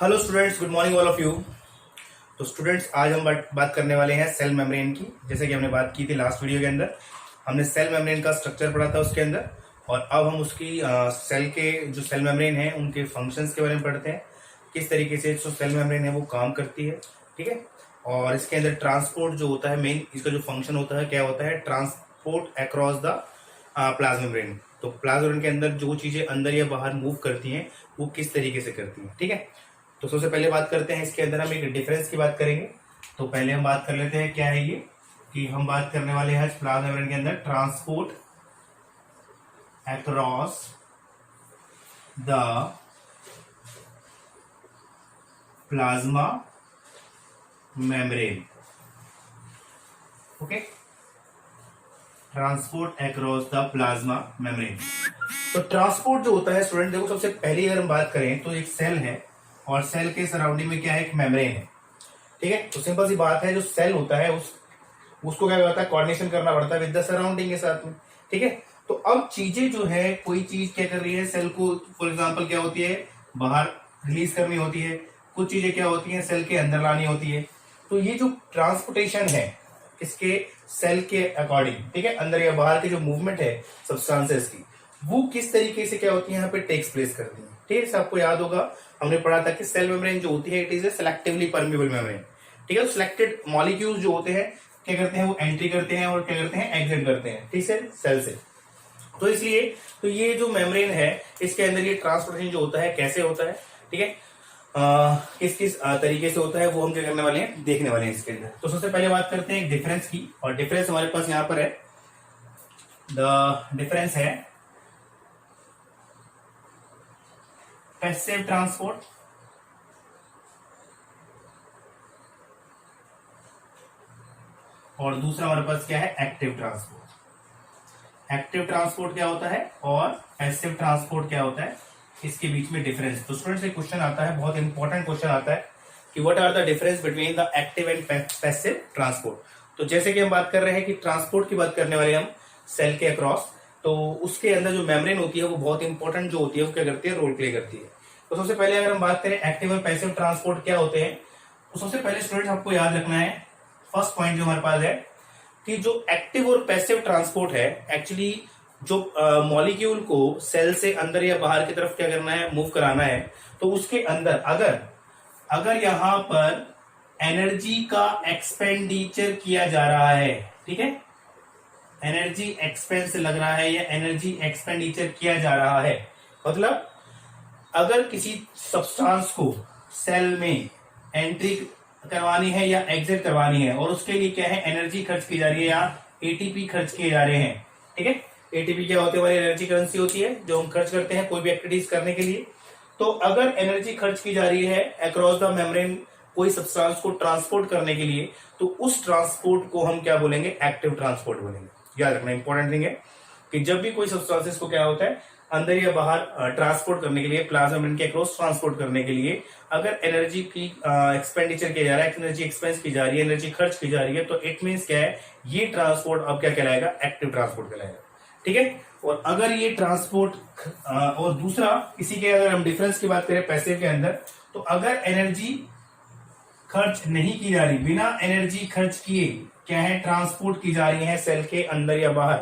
Hello students, good morning all of you. तो students, आज हम बात करने वाले हैं सेल मेम्ब्रेन की। जैसे कि हमने बात की थी लास्ट वीडियो के अंदर, हमने सेल मेम्ब्रेन का स्ट्रक्चर पढ़ा था उसके अंदर। और अब हम उसकी सेल के जो सेल मेम्ब्रेन है उनके फंक्शंस के बारे में पढ़ते हैं, किस तरीके से जो सेल मेम्ब्रेन है वो काम करती है। ठीक है। और इसके अंदर ट्रांसपोर्ट जो होता है, मेन इसका जो फंक्शन होता है क्या होता है, transport across the plasma membrane. तो प्लाज्मा मेम्ब्रेन के अंदर जो चीजें अंदर या बाहर मूव करती हैं वो किस तरीके से करती हैं। ठीक है। तो सबसे पहले बात करते हैं, इसके अंदर हम एक डिफरेंस की बात करेंगे। तो पहले हम बात कर लेते हैं क्या है ये, कि हम बात करने वाले हैं प्लाज्मा मेम्ब्रेन के अंदर transport across the plasma membrane. Okay, transport across the plasma membrane. तो ट्रांसपोर्ट जो होता है स्टूडेंट, देखो सबसे पहले अगर हम बात करें तो एक सेल है और सेल के सराउंडिंग में क्या है, एक मेम्ब्रेन है। ठीक है। तो सिंपल सी बात है, जो सेल होता है उसको क्या होता है, कोऑर्डिनेशन करना पड़ता है विद द सराउंडिंग के साथ में। ठीक है। तो अब चीजें जो है, कोई चीज क्या कर रही है, सेल को फॉर एग्जांपल क्या होती है, बाहर रिलीज करनी होती है, कुछ चीजें क्या होती है, सेल के अंदर लानी होती है। तो ये जो ट्रांसपोर्टेशन है इसके सेल के अकॉर्डिंग, ठीक है, अंदर या बाहर की जो मूवमेंट है सब्सटेंसेस की, वो किस तरीके से क्या होती है यहाँ पे टेक्स प्लेस करती है। ठीक है। आपको याद होगा हमने पढ़ा था कि सेल मेम्ब्रेन जो होती है it is a selectively permeable membrane. ठीक है। तो सिलेक्टेड मॉलिक्यूल्स जो होते हैं क्या करते हैं, वो एंट्री करते हैं और क्या करते हैं, एग्जिट करते हैं। ठीक है, सेल से। तो इसलिए तो ये जो मेम्ब्रेन है इसके अंदर ये ट्रांसपोर्टेशन जो होता है कैसे होता है, ठीक है, किस किस तरीके से होता है, वो हम क्या करने वाले हैं, देखने वाले हैं इसके अंदर। तो सबसे पहले बात करते हैं डिफरेंस की, और डिफरेंस हमारे पास यहां पर है, द डिफरेंस है पैसिव ट्रांसपोर्ट और दूसरा हमारे पास क्या है, एक्टिव ट्रांसपोर्ट। एक्टिव ट्रांसपोर्ट क्या होता है और पैसिव ट्रांसपोर्ट क्या होता है, इसके बीच में डिफरेंस। तो स्टूडेंट्स एक क्वेश्चन आता है, बहुत इंपॉर्टेंट क्वेश्चन आता है कि what are the difference between the active and passive transport. तो जैसे कि हम बात कर रहे हैं कि ट्रांसपोर्ट की बात करने वाले हम सेल के अक्रॉस, तो उसके अंदर जो मेम्ब्रेन होती है वो बहुत इंपॉर्टेंट जो होती है वो क्या करती है, रोल प्ले करती है। तो सबसे पहले अगर हम बात करें एक्टिव और पैसिव ट्रांसपोर्ट क्या होते हैं, तो सबसे पहले स्टूडेंट्स आपको याद रखना है, फर्स्ट पॉइंट जो हमारे पास है कि जो एक्टिव और पैसिव ट्रांसपोर्ट है, एक्चुअली जो मॉलिक्यूल को सेल से अंदर या बाहर की तरफ क्या करना है, मूव कराना है, तो उसके अंदर अगर यहां पर एनर्जी का एक्सपेंडिचर किया जा रहा है, ठीक है, एनर्जी एक्सपेंस लग रहा है या एनर्जी एक्सपेंडिचर किया जा रहा है, मतलब अगर किसी सब्सटेंस को सेल में एंट्री करवानी है या एग्जिट करवानी है और उसके लिए क्या है, एनर्जी खर्च की जा रही है या एटीपी खर्च किए जा रहे हैं। ठीक है। एटीपी क्या होती है, हमारी एनर्जी करेंसी होती है जो हम खर्च करते हैं कोई भी एक्टिविटीज करने के लिए। तो अगर एनर्जी खर्च की जा रही है अक्रॉस द मेम्ब्रेन कोई सब्सटेंस को ट्रांसपोर्ट करने के लिए, तो उस ट्रांसपोर्ट को हम क्या बोलेंगे, एक्टिव ट्रांसपोर्ट बोलेंगे। याद रखना इंपॉर्टेंट थिंग है कि जब भी कोई सब्सटेंसेस को क्या होता है, अंदर या बाहर ट्रांसपोर्ट करने के लिए, प्लाज्मा मेम्ब्रेन के अक्रॉस ट्रांसपोर्ट करने के लिए अगर एनर्जी की एक्सपेंडिचर किया जा रहा है, एनर्जी एक्सपेंस की जा रही है, एनर्जी खर्च की जा रही है, तो इट मींस क्या है, ये ट्रांसपोर्ट अब क्या कहलाएगा, एक्टिव ट्रांसपोर्ट कहलाएगा। ठीक है। और अगर ये ट्रांसपोर्ट और दूसरा इसी के अगर हम डिफरेंस की बात करें पैसिव के अंदर, तो अगर एनर्जी खर्च नहीं की जा रही, बिना एनर्जी खर्च किए क्या है, ट्रांसपोर्ट की जा रही है सेल के अंदर या बाहर,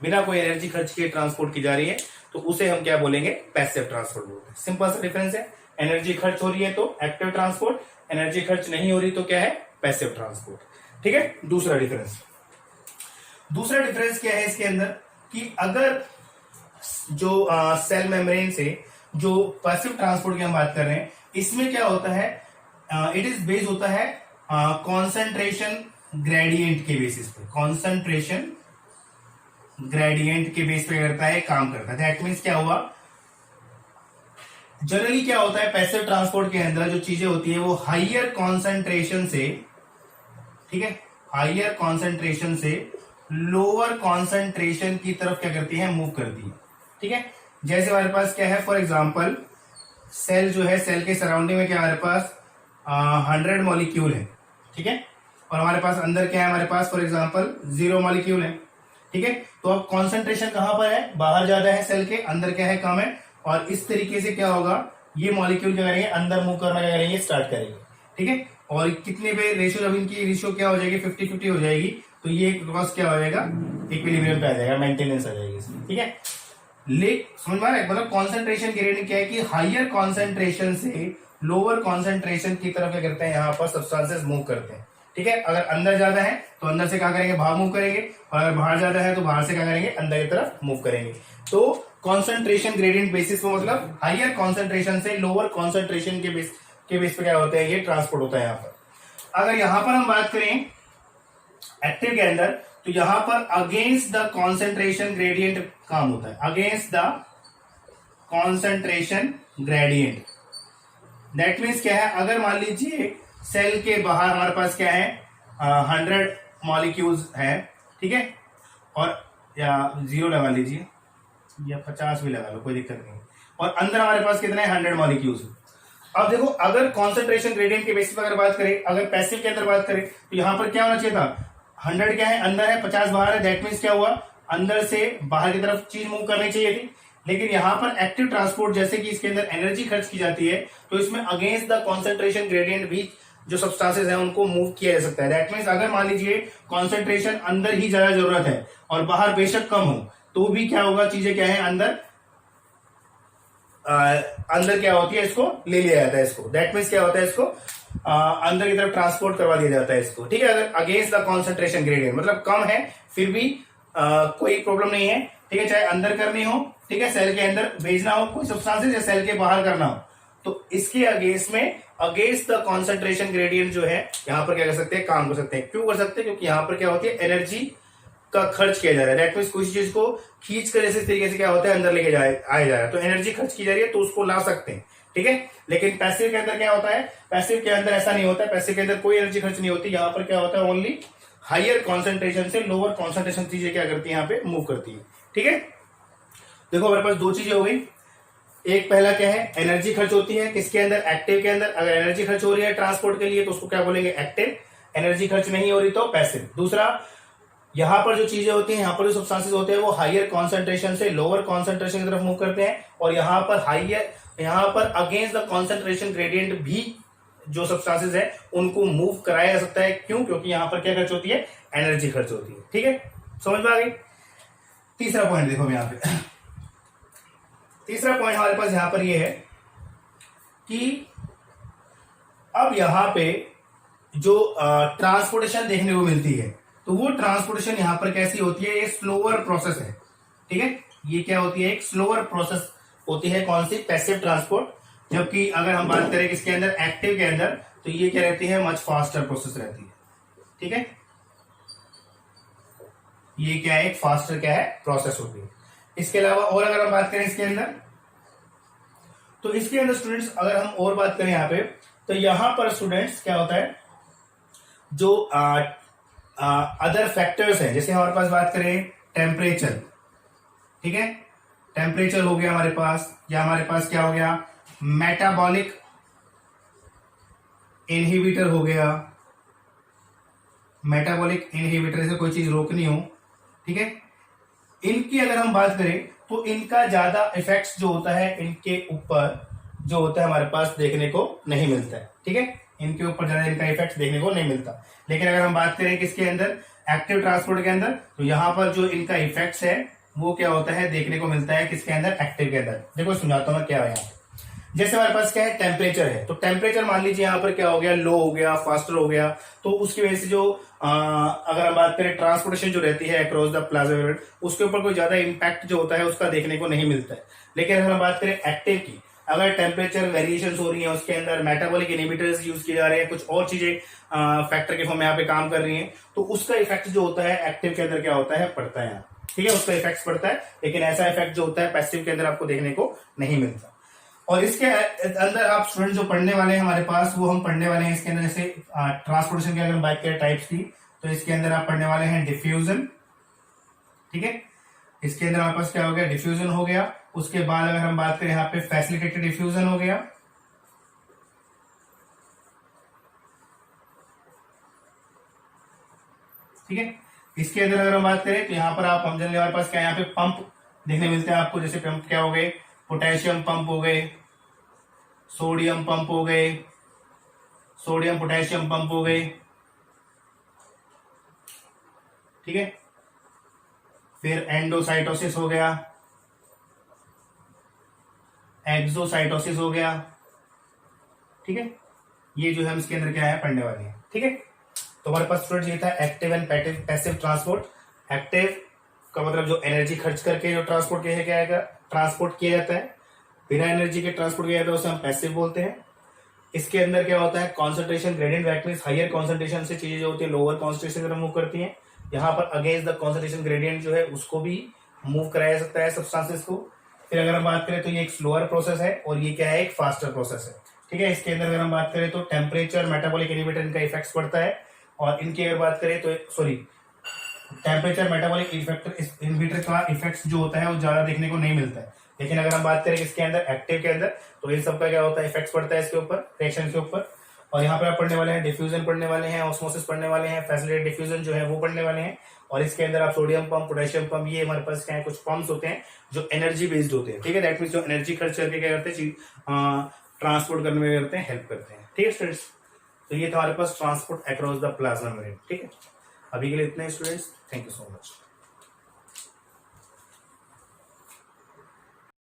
बिना कोई एनर्जी खर्च किए ट्रांसपोर्ट की जा रही है, तो उसे हम क्या बोलेंगे, पैसिव ट्रांसपोर्ट बोलते हैं। सिंपल सा डिफरेंस है, एनर्जी खर्च हो रही है तो एक्टिव ट्रांसपोर्ट, एनर्जी खर्च नहीं हो रही तो क्या है, पैसिव ट्रांसपोर्ट। ठीक है। दूसरा डिफरेंस क्या है इसके अंदर, कि अगर जो सेल मेम्ब्रेन से जो पैसिव ट्रांसपोर्ट की हम बात कर रहे हैं, इसमें क्या होता है, इट इज बेस्ड होता है कॉन्सेंट्रेशन ग्रेडियंट के बेसिस पे, कॉन्सेंट्रेशन ग्रेडियंट के बेस पे करता है, काम करता है। दैट मीन्स क्या हुआ, जनरली क्या होता है पैसिव ट्रांसपोर्ट के अंदर जो चीजें होती है वो हाइयर कॉन्सेंट्रेशन से, ठीक है, हाइयर कॉन्सेंट्रेशन से लोअर कॉन्सेंट्रेशन की तरफ क्या करती है, मूव करती है। ठीक है। जैसे हमारे पास क्या है, फॉर एग्जांपल सेल जो है, सेल के सराउंडिंग में क्या हमारे पास 100 मॉलिक्यूल है, ठीक है, और हमारे पास अंदर क्या है, हमारे पास फॉर एग्जांपल 0 मॉलिक्यूल है। ठीक है। तो अब कॉन्सेंट्रेशन कहां पर है, बाहर ज्यादा है, सेल के अंदर क्या है, कम है, और इस तरीके से क्या होगा, ये मॉलिक्यूल क्या करेंगे, अंदर मूव करना क्या करेंगे, स्टार्ट करेंगे। ठीक है, और कितने पे रेशियो, जब इनकी रेशियो क्या हो जाएगी, 50-50 हो जाएगी, तो ये क्रॉस क्या हो जाएगा, इक्विलिब्रियम पे आ जाएगा, मेंटेनेंस आ जाएगी इसमें। ठीक है, समझ में आ रहा है, मतलब कॉन्सेंट्रेशन ग्रेडियंट क्या है कि हाइयर कॉन्सेंट्रेशन से लोअर कॉन्सेंट्रेशन की तरफ क्या करते हैं, यहाँ पर सब्सटेंसेस मूव करते हैं। ठीक है, अगर अंदर ज्यादा है तो अंदर से क्या करेंगे, बाहर मूव करेंगे, और अगर बाहर ज्यादा है तो बाहर से क्या करेंगे, अंदर की तरफ मूव करेंगे। तो कॉन्सेंट्रेशन ग्रेडियंट बेसिस पे मतलब हाइयर कॉन्सेंट्रेशन से लोअर कॉन्सेंट्रेशन के बेस पे क्या होता है, ये ट्रांसपोर्ट होता है यहाँ पर। अगर यहां पर हम बात करें एक्टिव के अंदर, तो यहां पर अगेंस्ट द कॉन्सेंट्रेशन ग्रेडियंट काम होता है, against the concentration gradient. That means क्या है, अगर मान लीजिए सेल के बाहर हमारे पास क्या है, 100 मॉलिक्यूल्स है, ठीक है, और या 0 लगा लीजिए या 50 भी लगा लो, कोई दिक्कत नहीं, और अंदर हमारे पास कितने 100 मॉलिक्यूल्स। अब देखो, अगर कॉन्सेंट्रेशन ग्रेडियंट के बेसिस पर अगर बात करें, अगर पैसिव के अंदर बात करें, तो यहां पर क्या होना चाहिए था, 100 क्या है, अंदर है, 50 बाहर है। दैट मीन्स क्या हुआ, अंदर से बाहर की तरफ चीज मूव करनी चाहिए थी। लेकिन यहां पर एक्टिव ट्रांसपोर्ट, जैसे कि इसके अंदर एनर्जी खर्च की जाती है, तो इसमें अगेंस्ट द कॉन्सेंट्रेशन ग्रेडियंट भी जो सब्सटेंसेस हैं उनको मूव किया जा सकता है। दैट मीन्स अगर मान लीजिए कॉन्सेंट्रेशन अंदर ही ज्यादा जरूरत है और बाहर बेशक कम हो, तो भी क्या होगा, चीजें क्या है, अंदर क्या होती है, इसको ले लिया जाता है इसको। दैट मीन्स क्या होता है, इसको अंदर की तरफ ट्रांसपोर्ट करवा दिया जाता है इसको। ठीक है, अगर अगेंस्ट द कॉन्सेंट्रेशन ग्रेडियंट मतलब कम है फिर भी कोई प्रॉब्लम नहीं है। ठीक है, चाहे अंदर करनी हो, ठीक है, सेल के अंदर भेजना हो कोई सब्सटेंसेस, या सेल के बाहर करना हो, तो इसके अगेंस्ट में अगेंस्ट द कॉन्सेंट्रेशन ग्रेडियंट जो है यहाँ पर क्या कर सकते हैं, काम कर सकते हैं। क्यों कर सकते हैं, क्योंकि यहाँ पर क्या होती है, एनर्जी का खर्च किया जा रहा है। दैट मीन्स किसी चीज को खींच कर इस तरीके से क्या होता है, अंदर लेके आया जा रहा है, तो एनर्जी खर्च की जा रही है, तो उसको ला सकते हैं। ठीक है, लेकिन पैसिव के अंदर क्या होता है, पैसिव के अंदर ऐसा नहीं होता है, पैसिव के अंदर कोई एनर्जी खर्च नहीं होती। यहाँ पर क्या होता है, ओनली हाइयर कॉन्सेंट्रेशन से लोअर कॉन्सेंट्रेशन चीजें क्या करती है, यहाँ पे मूव करती है। ठीक है, देखो हमारे पास दो चीजें हो गई। एक पहला क्या है, एनर्जी खर्च होती है किसके अंदर, एक्टिव के अंदर। अगर एनर्जी खर्च हो रही है ट्रांसपोर्ट के लिए तो उसको क्या बोलेंगे, एक्टिव। एनर्जी खर्च नहीं हो रही तो पैसिव। दूसरा, यहां पर जो चीजें होती हैं, यहां पर जो सब्सटेंसेस होते हैं वो हाइयर कॉन्सेंट्रेशन से लोअर कॉन्सेंट्रेशन की तरफ मूव करते हैं, और यहां पर अगेंस्ट द कॉन्सेंट्रेशन ग्रेडियंट भी जो सब्सटेंसेस है उनको मूव कराया जा सकता है। क्यों, क्योंकि यहां पर क्या खर्च होती है, एनर्जी खर्च होती है। ठीक है, समझ में आ गई। तीसरा पॉइंट देखो यहाँ पे, तीसरा पॉइंट हमारे पास यहां पर ये है कि अब यहां पे जो ट्रांसपोर्टेशन देखने को मिलती है, तो वो ट्रांसपोर्टेशन यहां पर कैसी होती है, ये स्लोअर प्रोसेस है। ठीक है, ये क्या होती है, एक स्लोअर प्रोसेस होती है। कौन सी, पैसिव ट्रांसपोर्ट। जबकि अगर हम बात करें किसके अंदर, एक्टिव के अंदर, तो ये क्या रहती है, मच फास्टर प्रोसेस रहती है। ठीक है, ये क्या है, एक फास्टर क्या है, प्रोसेस होती है। इसके अलावा और अगर हम बात करें इसके अंदर, तो इसके अंदर स्टूडेंट्स अगर हम और बात करें यहाँ पे, तो यहां पर स्टूडेंट्स क्या होता है, जो अदर फैक्टर्स है, जैसे हमारे पास बात करें टेम्परेचर। ठीक है, टेम्परेचर हो गया हमारे पास, या हमारे पास क्या हो गया, मेटाबॉलिक इनहिबिटर हो गया। मेटाबॉलिक इनहिबिटर से कोई चीज रोकनी हो, ठीक है, इनकी अगर हम बात करें तो इनका ज्यादा इफेक्ट्स जो होता है इनके ऊपर जो होता है हमारे पास देखने को नहीं मिलता है। ठीक है, इनके ऊपर ज्यादा इनका इफेक्ट देखने को नहीं मिलता। लेकिन अगर हम बात करें किसके अंदर, एक्टिव ट्रांसपोर्ट के अंदर, तो यहां पर जो इनका इफेक्ट्स है वो क्या होता है, देखने को मिलता है किसके अंदर, एक्टिव के अंदर। देखो समझाता हूं मैं क्या है यहाँ। जैसे हमारे पास क्या है, टेम्परेचर है, तो टेम्परेचर मान लीजिए यहाँ पर क्या हो गया, लो हो गया, फास्टर हो गया, तो उसकी वजह से जो अगर हम बात करें ट्रांसपोर्टेशन जो रहती है अक्रॉस द प्लाज्मा मेम्ब्रेन, उसके ऊपर कोई ज्यादा इंपैक्ट जो होता है उसका देखने को नहीं मिलता है। लेकिन अगर हम बात करें एक्टिव की, अगर टेम्परेचर वेरिएशन हो रही है, उसके अंदर मेटाबॉलिक इनहिबिटर्स यूज किए जा रहे हैं, कुछ और चीजें फैक्टर के फॉर्म में यहाँ पे काम कर रही है, तो उसका इफेक्ट जो होता है एक्टिव के अंदर क्या होता है, पड़ता है। ठीक है, उसका इफेक्ट पड़ता है, लेकिन ऐसा इफेक्ट जो होता है पैसिव के अंदर आपको देखने को नहीं मिलता। और इसके अंदर आप स्टूडेंट जो पढ़ने वाले हैं हमारे पास, वो हम पढ़ने वाले हैं इसके अंदर, जैसे ट्रांसपोर्टेशन की अगर हम बात करें टाइप्स की, तो इसके अंदर आप पढ़ने वाले हैं डिफ्यूजन। ठीक है, इसके अंदर हमारे पास क्या हो गया, डिफ्यूजन हो गया। उसके बाद अगर हम बात करें यहाँ पे फैसिलिटेटेड डिफ्यूजन हो गया। ठीक है, इसके अंदर अगर हम बात करें तो यहाँ पर आप हम जान हमारे पास क्या, यहाँ पे पंप देखने मिलते हैं आपको, जैसे पंप क्या हो गए, पोटेशियम पंप हो गए, सोडियम पंप हो गए, सोडियम पोटेशियम पंप हो गए, ठीक है। फिर एंडोसाइटोसिस हो गया, एक्सोसाइटोसिस हो गया, ठीक है। ये जो है हम इसके अंदर क्या है पढ़ने वाले हैं, ठीक है। तो हमारे पास स्टूडेंट ये था active and passive transport. Active का मतलब जो एनर्जी खर्च करके जो ट्रांसपोर्ट ट्रांसपोर्ट किया जाता है, बिना एनर्जी के ट्रांसपोर्ट किया जाता है, उसे हम पैसिव बोलते हैं। इसके अंदर क्या होता है, concentration gradient, that means higher concentration से चीजें जो होती है लोअर कॉन्सेंट्रेशन की तरफ मूव करती हैं। यहाँ पर अगेंस्ट द कॉन्सेंट्रेशन ग्रेडियंट जो है उसको भी मूव कराया जा सकता है सब्सटेंसेस को। फिर अगर हम बात करें तो ये एक स्लोअर प्रोसेस है और ये क्या है, एक फास्टर प्रोसेस है, ठीक है। इसके अंदर अगर हम बात करें तो टेम्परेचर, मेटाबॉलिक इनहिबिटर इनका इफेक्ट पड़ता है। और इनकी अगर बात करें तो सॉरी, टेम्परेचर मेटाबॉलिक इनहिबिटर का इफेक्ट जो होता है वो ज्यादा देखने को नहीं मिलता है। लेकिन अगर हम बात करें इसके अंदर एक्टिव के अंदर, तो इन सबका क्या होता है, इफेक्ट पड़ता है इसके ऊपर, रिएक्शन के ऊपर। और यहाँ पर आप पढ़ने वाले हैं डिफ्यूजन पढ़ने वाले हैं, ऑस्मोसिस पढ़ने वाले हैं, फैसिलिटेटेड डिफ्यूजन जो है वो पढ़ने वाले हैं। और इसके अंदर आप सोडियम पंप, पोटेशियम पंप, ये हमारे पास क्या है, कुछ पंप्स होते हैं जो एनर्जी बेस्ड होते हैं, ठीक है। दैट मीन्स जो एनर्जी खर्च करके क्या करते हैं, ट्रांसपोर्ट करने में करते हैं, हेल्प करते हैं, ठीक है स्टूडेंट्स। तो ये था हमारे पास transport across the plasma membrane, ठीक है। अभी के लिए इतने students, thank you so much.